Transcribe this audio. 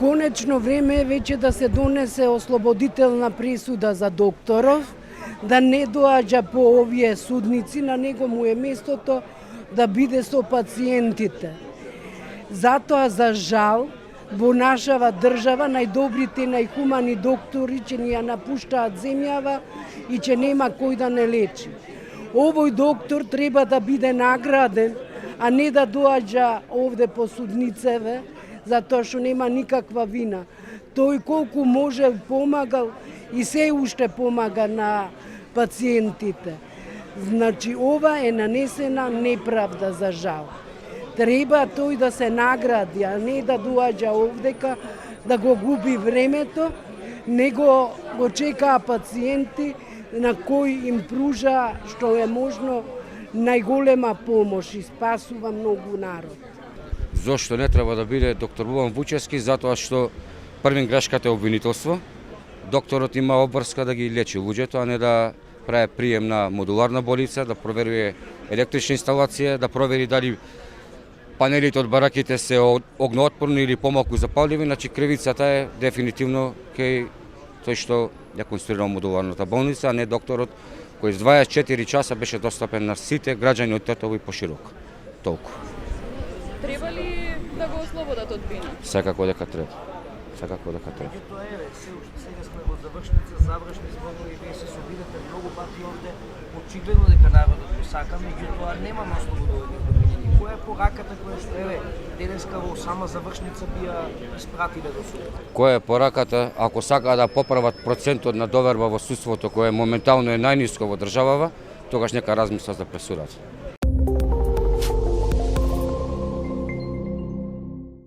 Конечно време е веќе да се донесе ослободителна пресуда за докторов, да не доаѓа по овие судници, на него му е местото да биде со пациентите. Затоа, за жал, во нашава држава најдобрите, најхумани доктори ќе ни ја напуштаат земјава и ќе нема кој да не лечи. Овој доктор треба да биде награден, а не да доаѓа овде по судницеве, затоа што нема никаква вина. Тој колку може помагал и се уште помага на пациентите. Значи, ова е нанесена неправда, за жал. Треба тој да се награди, а не да доаѓа овдека, да го губи времето, него го чекаа пациенти на кои им пружа, што е можно, најголема помош и спасува многу народ. Зошто не треба да биде доктор Бубан Вучевски? Затоа што првин грешката е обвинителство. Докторот има обврска да ги лечи луѓето, а не да прави прием на модуларна болница, да проверува електрична инсталација, да провери дали панелите од бараките се огноотпорни или помалку запалливи. Значи кривицата е дефинитивно кај тој што ја конструирал модуларната болница, а не докторот кој 24 часа беше достапен на сите граѓани од Тетово и пошироко. Толку. Треба ли да го ослободат од вина? Секако дека треба. Секако дека треба. Тоа е, сега сме во завршница, завршни зборови, вие се собирате многу пати овде, очигледно дека народот го сака, меѓутоа немаме ослободување од обвинени. Која е пораката која што еве денеска во сама завршница би ја испратиле до суд? Која е пораката, ако сакаат да поправат процентот на доверба во судството, кој моментално е најниско во државава, тогаш нека размислат за пресудата.